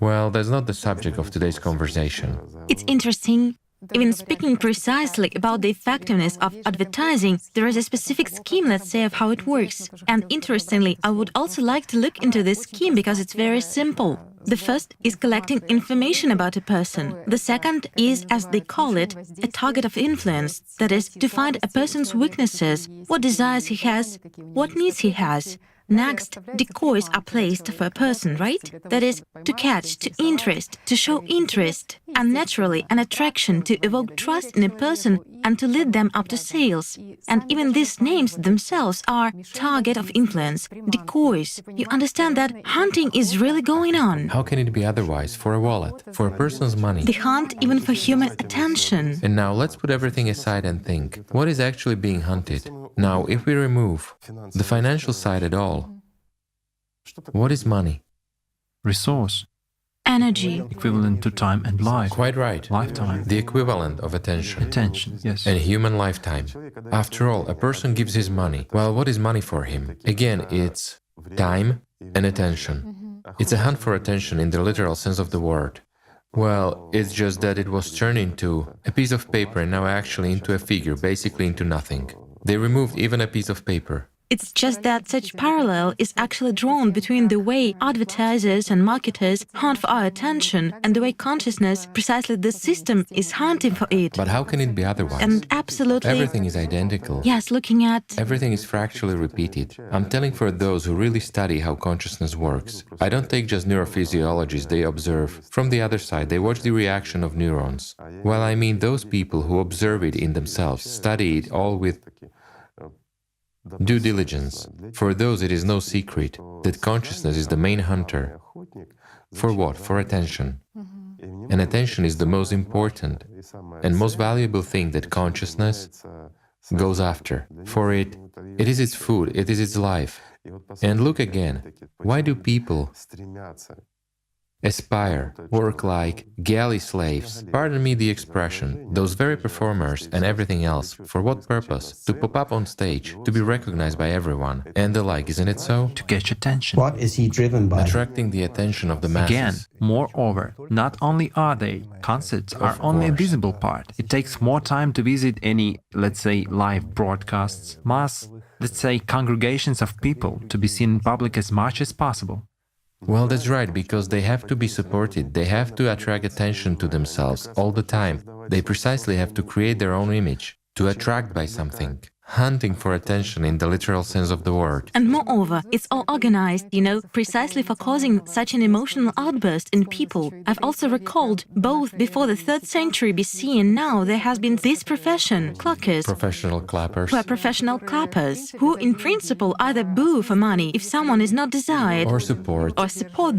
Well, that's not the subject of today's conversation. It's interesting. Even speaking precisely about the effectiveness of advertising, there is a specific scheme, let's say, of how it works. And interestingly, I would also like to look into this scheme because it's very simple. The first is collecting information about a person. The second is, as they call it, a target of influence. That is, to find a person's weaknesses, what desires he has, what needs he has. Next, decoys are placed for a person, right? That is, to catch, to interest, to show interest, and naturally an attraction to evoke trust in a person and to lead them up to sales. And even these names themselves are target of influence, decoys. You understand that hunting is really going on. How can it be otherwise? For a wallet, for a person's money. The hunt even for human attention. And now let's put everything aside and think, what is actually being hunted? Now, if we remove the financial side at all, what is money? Resource. Energy. Equivalent to time and life. Quite right. Lifetime. The equivalent of attention. Attention, yes. And human lifetime. After all, a person gives his money. Well, what is money for him? Again, it's time and attention. It's a hunt for attention in the literal sense of the word. Well, it's just that it was turned into a piece of paper and now actually into a figure, basically into nothing. They removed even a piece of paper. It's just that such parallel is actually drawn between the way advertisers and marketers hunt for our attention and the way consciousness, precisely the system, is hunting for it. But how can it be otherwise? And absolutely... Everything is identical. Yes, looking at... Everything is fractally repeated. I'm telling for those who really study how consciousness works. I don't take just neurophysiologists they observe. From the other side, they watch the reaction of neurons. Well, I mean those people who observe it in themselves, study it all with due diligence. For those, it is no secret that consciousness is the main hunter. For what? For attention. And attention is the most important and most valuable thing that consciousness goes after. For it is its food, it is its life. And look again, why do people aspire, work like galley slaves, pardon me the expression, those very performers and everything else, for what purpose? To pop up on stage, to be recognized by everyone, and the like, isn't it so? To catch attention. What is he driven by? Attracting the attention of the masses. Again, moreover, not only are they, concerts are only a visible part. It takes more time to visit any, let's say, live broadcasts, mass, let's say, congregations of people, to be seen in public as much as possible. Well, that's right, because they have to be supported, they have to attract attention to themselves all the time. They precisely have to create their own image, to attract by something. Hunting for attention in the literal sense of the word. And moreover, it's all organized, precisely for causing such an emotional outburst in people. I've also recalled, both before the 3rd century BC and now, there has been this profession, clackers. Professional clappers. Who are professional clappers, who in principle either boo for money if someone is not desired, Or support.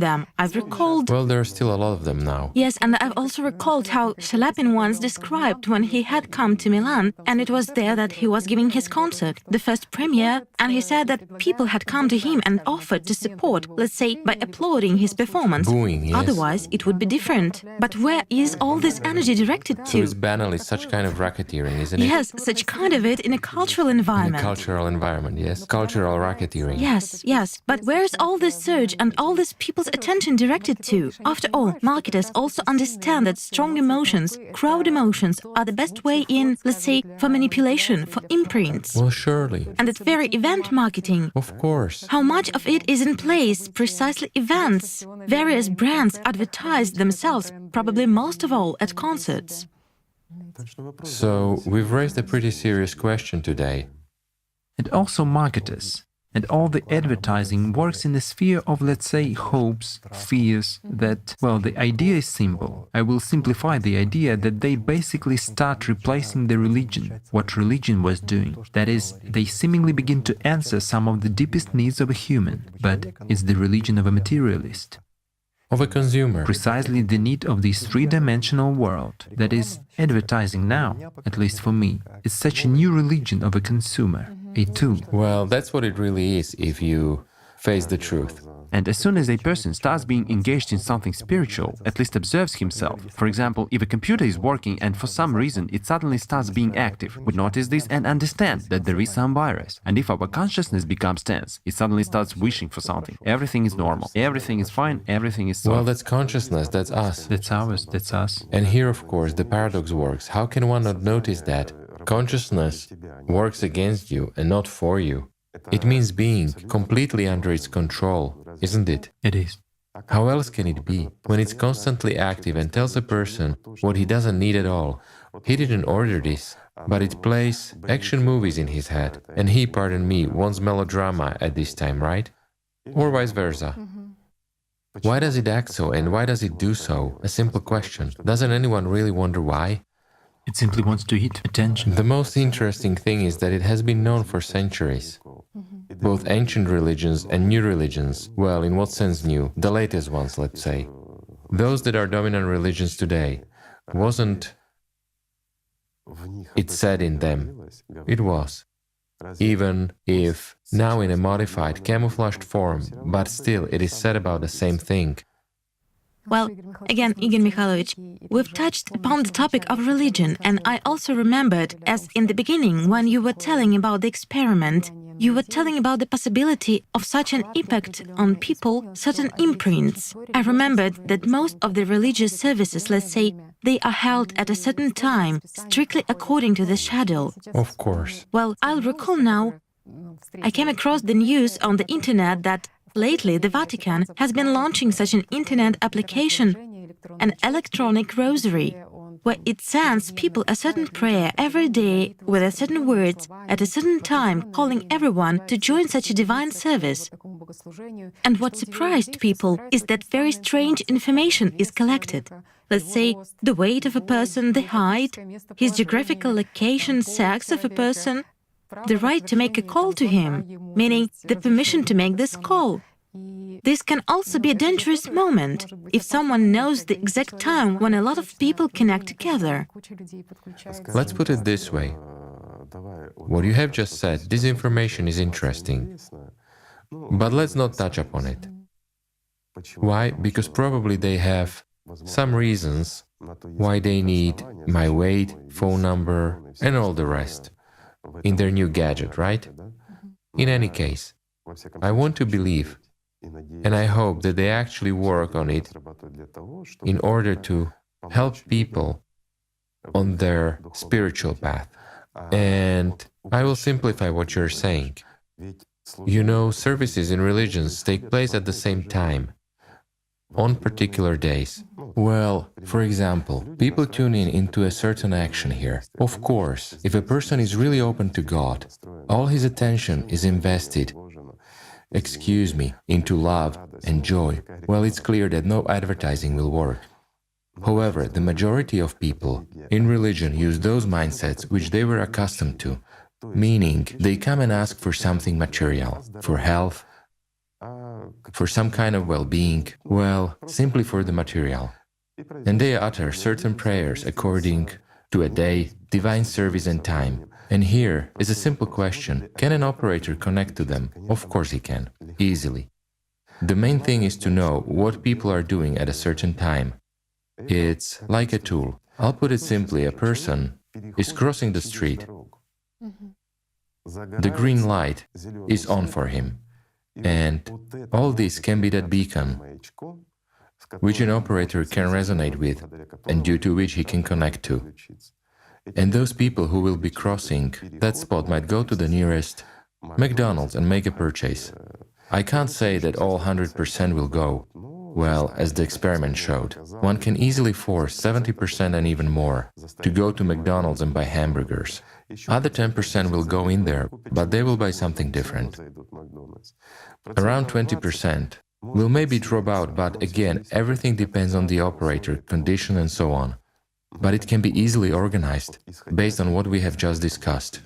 them. I've recalled... Well, there are still a lot of them now. Yes, and I've also recalled how Shalapin once described when he had come to Milan, and it was there that he was giving his concert, the first premiere, and he said that people had come to him and offered to support, let's say, by applauding his performance. Booing, yes. Otherwise, it would be different. But where is all this energy directed So to? it's banally such kind of racketeering, isn't it? Yes, such kind of it in a cultural In a environment. cultural environment, yes. Cultural racketeering. Yes, but where is all this surge and all this people's attention directed to? After all, marketers also understand that strong emotions, crowd emotions, are the best way in, let's say, for manipulation, for imprints. Well, surely. And that very event marketing. Of course. How much of it is in place? Precisely events. Various brands advertise themselves, probably most of all at concerts. So, we've raised a pretty serious question today. And also marketers. And all the advertising works in the sphere of, let's say, hopes, fears, that, well, the idea is simple. I will simplify the idea that they basically start replacing the religion, what religion was doing. That is, they seemingly begin to answer some of the deepest needs of a human, but it's the religion of a materialist. Of a consumer. Precisely the need of this three-dimensional world, that is, advertising now, at least for me, is such a new religion of a consumer, a tool. Well, that's what it really is if you face the truth. And as soon as a person starts being engaged in something spiritual, at least observes himself, for example, if a computer is working and for some reason it suddenly starts being active, we notice this and understand that there is some virus. And if our consciousness becomes tense, it suddenly starts wishing for something. Everything is normal, everything is fine, everything is soft. Well, that's consciousness, that's us. That's ours, that's us. And here, of course, the paradox works. How can one not notice that? Consciousness works against you and not for you. It means being completely under its control, isn't it? It is. How else can it be? When it's constantly active and tells a person what he doesn't need at all. He didn't order this, but it plays action movies in his head. And he, pardon me, wants melodrama at this time, right? Or vice versa. Why does it act so and why does it do so? A simple question. Doesn't anyone really wonder why? It simply wants to hit attention. The most interesting thing is that it has been known for centuries. Both ancient religions and new religions, well, in what sense new? The latest ones, let's say. Those that are dominant religions today, wasn't it said in them? It was. Even if now in a modified, camouflaged form, but still it is said about the same thing. Well, again, Igor Mikhailovich, we've touched upon the topic of religion, and I also remembered, as in the beginning, when you were telling about the experiment, you were telling about the possibility of such an impact on people, certain imprints. I remembered that most of the religious services, let's say, they are held at a certain time, strictly according to the schedule. Of course. Well, I'll recall now, I came across the news on the internet that lately the Vatican has been launching such an internet application, an electronic rosary, where it sends people a certain prayer every day with a certain words at a certain time, calling everyone to join such a divine service. And what surprised people is that very strange information is collected. Let's say the weight of a person, the height, his geographical location, sex of a person, the right to make a call to him, meaning the permission to make this call. This can also be a dangerous moment if someone knows the exact time when a lot of people connect together. Let's put it this way. What you have just said, this information is interesting. But let's not touch upon it. Why? Because probably they have some reasons why they need my weight, phone number, and all the rest in their new gadget, right? In any case, I want to believe, and I hope that they actually work on it in order to help people on their spiritual path. And I will simplify what you're saying. You know, services in religions take place at the same time, on particular days. Well, for example, people tune in into a certain action here. Of course, if a person is really open to God, all his attention is invested, into love and joy, well, it's clear that no advertising will work. However, the majority of people in religion use those mindsets which they were accustomed to, meaning they come and ask for something material, for health, for some kind of well-being, well, simply for the material. And they utter certain prayers according to a day, divine service and time. And here is a simple question. Can an operator connect to them? Of course he can, easily. The main thing is to know what people are doing at a certain time. It's like a tool. I'll put it simply, a person is crossing the street. The green light is on for him. And all this can be that beacon, which an operator can resonate with, and due to which he can connect to. And those people who will be crossing that spot might go to the nearest McDonald's and make a purchase. I can't say that all 100% will go, Well, as the experiment showed, one can easily force 70% and even more to go to McDonald's and buy hamburgers. Other 10% will go in there, but they will buy something different. Around 20% will maybe drop out, but again, everything depends on the operator, condition and so on. But it can be easily organized, based on what we have just discussed.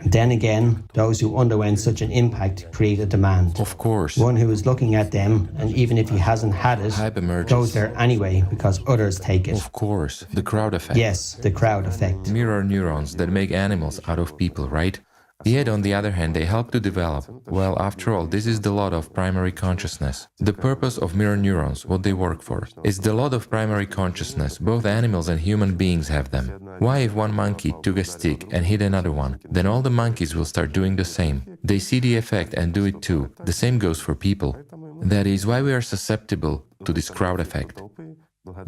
Then again, those who underwent such an impact create a demand. Of course. One who is looking at them, and even if he hasn't had it, Hype emerges. goes there anyway because others take it. Of course, the crowd effect. Yes, the crowd effect. Mirror neurons that make animals out of people, right? Yet, on the other hand, they help to develop. Well, after all, this is the lot of primary consciousness. The purpose of mirror neurons, what they work for, is the lot of primary consciousness. Both animals and human beings have them. Why, if one monkey took a stick and hit another one, then all the monkeys will start doing the same. They see the effect and do it too. The same goes for people. That is why we are susceptible to this crowd effect.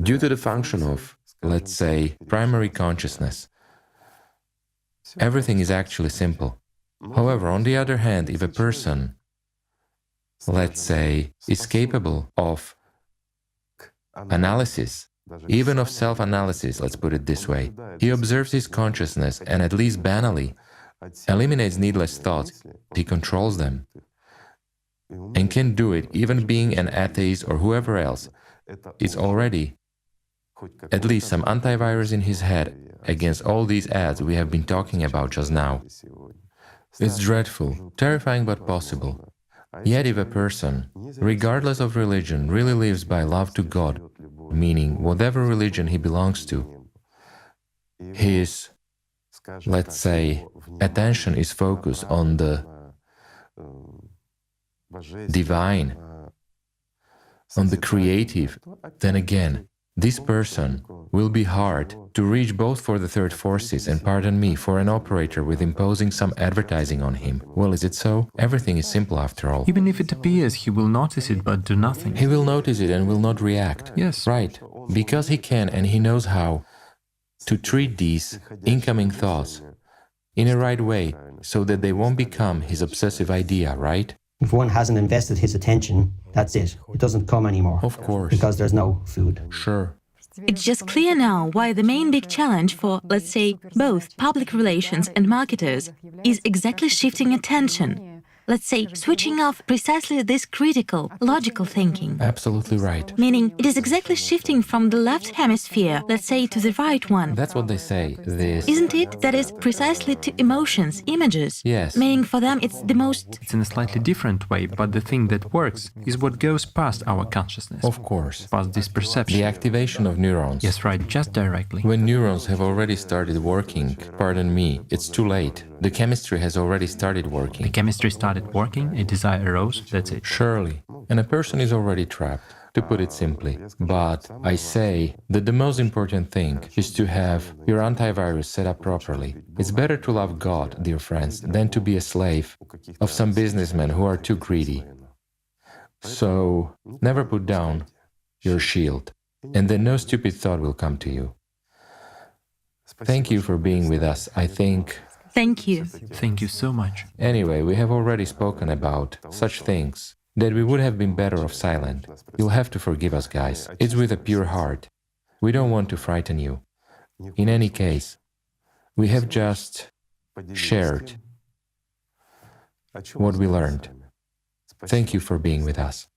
Due to the function of, let's say, primary consciousness, everything is actually simple. However, on the other hand, if a person, let's say, is capable of analysis, even of self-analysis, let's put it this way, he observes his consciousness and at least banally eliminates needless thoughts, he controls them, and can do it even being an atheist or whoever else, it's already at least some antivirus in his head against all these ads we have been talking about just now. It's dreadful, terrifying but possible. Yet if a person, regardless of religion, really lives by love to God, meaning whatever religion he belongs to, his, let's say, attention is focused on the divine, on the creative, then again, this person will be hard to reach both for the third forces and, pardon me, for an operator with imposing some advertising on him. Well, is it so? Everything is simple after all. Even if it appears, he will notice it but do nothing. He will notice it and will not react. Yes. Right, because he can and he knows how to treat these incoming thoughts in a right way so that they won't become his obsessive idea, right? If one hasn't invested his attention, that's it. It doesn't come anymore. Of course. Because there's no food. Sure. It's just clear now why the main big challenge for, let's say, both public relations and marketers is exactly shifting attention. Let's say, switching off precisely this critical, logical thinking. Absolutely right. Meaning, it is exactly shifting from the left hemisphere, let's say, to the right one. That's what they say, this... Isn't it? That is precisely to emotions, images. Yes. Meaning for them it's the most... It's in a slightly different way, but the thing that works is what goes past our consciousness. Of course. Past this perception. The activation of neurons. Yes, right, just directly. When neurons have already started working, pardon me, it's too late. The chemistry has already started working. The chemistry started working, a desire arose, that's it. Surely. And a person is already trapped, to put it simply. But I say that the most important thing is to have your antivirus set up properly. It's better to love God, dear friends, than to be a slave of some businessmen who are too greedy. So, never put down your shield, and then no stupid thought will come to you. Thank you for being with us, I think... Thank you. Thank you so much. Anyway, we have already spoken about such things that we would have been better off silent. You'll have to forgive us, guys. It's with a pure heart. We don't want to frighten you. In any case, we have just shared what we learned. Thank you for being with us.